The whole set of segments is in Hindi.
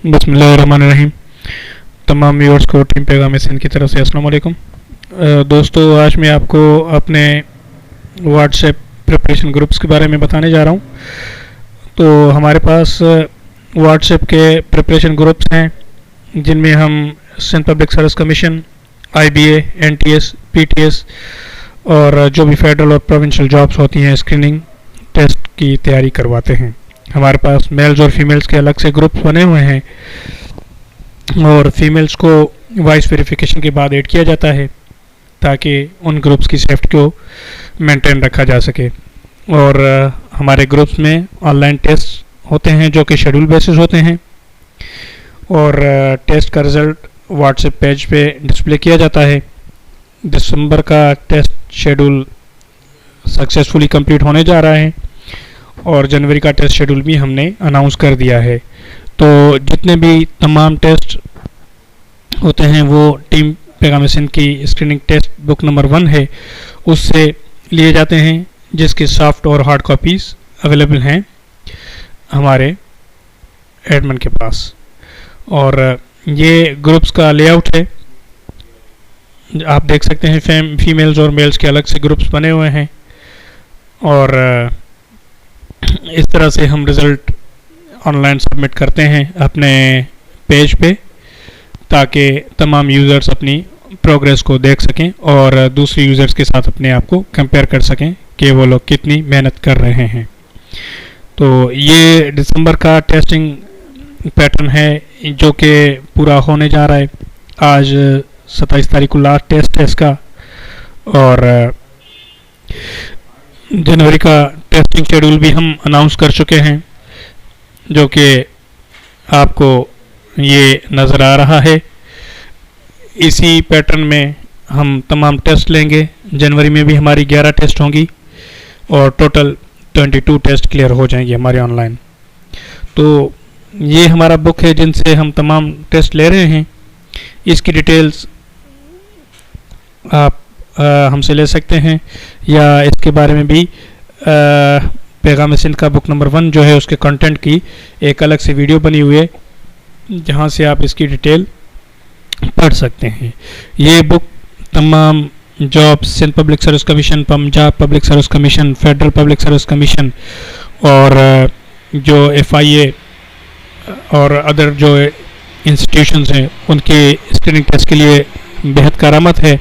बिस्मिल्लाहिर्रहमानिर्रहीम। तमाम व्यूअर्स को टीम पैगाम सिंध की तरफ से अस्सलाम वालेकुम। दोस्तों, आज मैं आपको अपने व्हाट्सएप प्रिपरेशन ग्रुप्स के बारे में बताने जा रहा हूँ। तो हमारे पास व्हाट्सएप के प्रिपरेशन ग्रुप्स हैं जिनमें हम Sindh Public Service Commission, IBA, NTS, PTS और जो भी फेडरल और प्रोविंशियल जॉब्स होती हैं स्क्रीनिंग टेस्ट की तैयारी करवाते हैं। हमारे पास मेल्स और फीमेल्स के अलग से ग्रुप्स बने हुए हैं और फीमेल्स को वॉइस वेरिफिकेशन के बाद ऐड किया जाता है ताकि उन ग्रुप्स की सेफ्टी को मेंटेन रखा जा सके। और हमारे ग्रुप्स में ऑनलाइन टेस्ट होते हैं जो कि शेड्यूल बेसिस होते हैं और टेस्ट का रिज़ल्ट व्हाट्सएप पेज पे डिस्प्ले किया जाता है। दिसंबर का टेस्ट शेड्यूल सक्सेसफुली कंप्लीट होने जा रहा है और जनवरी का टेस्ट शेड्यूल भी हमने अनाउंस कर दिया है। तो जितने भी तमाम टेस्ट होते हैं वो टीम पैगाम सिंध की स्क्रीनिंग टेस्ट बुक नंबर 1 है उससे लिए जाते हैं, जिसकी सॉफ्ट और हार्ड कॉपीज़ अवेलेबल हैं हमारे एडमिन के पास। और ये ग्रुप्स का लेआउट है, आप देख सकते हैं फीमेल्स और मेल्स के अलग से ग्रुप्स बने हुए हैं और इस तरह से हम रिज़ल्ट ऑनलाइन सबमिट करते हैं अपने पेज पे ताकि तमाम यूज़र्स अपनी प्रोग्रेस को देख सकें और दूसरे यूज़र्स के साथ अपने आप को कंपेयर कर सकें कि वो लोग कितनी मेहनत कर रहे हैं। तो ये दिसंबर का टेस्टिंग पैटर्न है जो कि पूरा होने जा रहा है। आज 27 तारीख को लास्ट टेस्ट है इसका और जनवरी का टेस्टिंग शेड्यूल भी हम अनाउंस कर चुके हैं जो कि आपको ये नज़र आ रहा है। इसी पैटर्न में हम तमाम टेस्ट लेंगे। जनवरी में भी हमारी 11 टेस्ट होंगी और टोटल 22 टेस्ट क्लियर हो जाएंगे हमारे ऑनलाइन। तो ये हमारा बुक है जिनसे हम तमाम टेस्ट ले रहे हैं। इसकी डिटेल्स आप हमसे ले सकते हैं या इसके बारे में भी पैगाम सिंध का बुक नंबर 1 जो है उसके कंटेंट की एक अलग से वीडियो बनी हुई है जहां से आप इसकी डिटेल पढ़ सकते हैं। ये बुक तमाम job Sindh Public Service Commission, Punjab Public Service Commission, Federal Public Service Commission और जो FIA और अदर जो इंस्टीट्यूशंस हैं उनके स्क्रीनिंग टेस्ट के लिए बेहद करामत है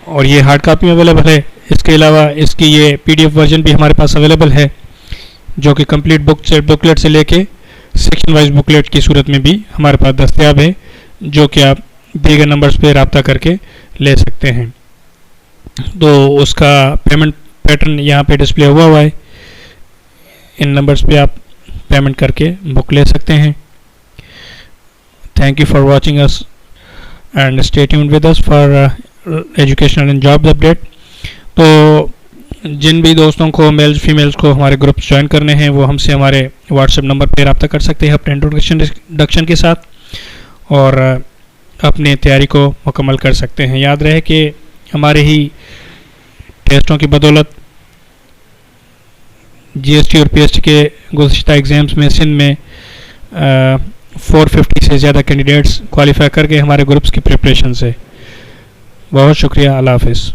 और ये हार्ड कॉपी में अवेलेबल है। इसके अलावा इसकी ये PDF वर्जन भी हमारे पास अवेलेबल है जो कि कंप्लीट बुकलेट से लेके सेक्शन वाइज बुकलेट की सूरत में भी हमारे पास दस्तयाब है जो कि आप दीगर नंबर्स पे रब्ता करके ले सकते हैं। तो उसका पेमेंट पैटर्न यहाँ पे डिस्प्ले हुआ है, इन नंबर्स पे आप पेमेंट करके बुक ले सकते हैं। Thank you for watching us and stay tuned with us for educational and jobs update. तो जिन भी दोस्तों को मेल्स फीमेल्स को हमारे ग्रुप्स ज्वाइन करने हैं वो हमसे हमारे व्हाट्सएप नंबर पर रब्ता कर सकते हैं अपने इंट्रोडक्शन के साथ और अपनी तैयारी को मुकम्मल कर सकते हैं। याद रहे कि हमारे ही टेस्टों की बदौलत GST और PST के गुज़श्ता एग्ज़ाम्स में सिंध में 450 से ज़्यादा कैंडिडेट्स क्वालिफाई करके हमारे ग्रुप्स की प्रिपरेशन से। बहुत शुक्रिया। अल्लाह हाफ़िज़।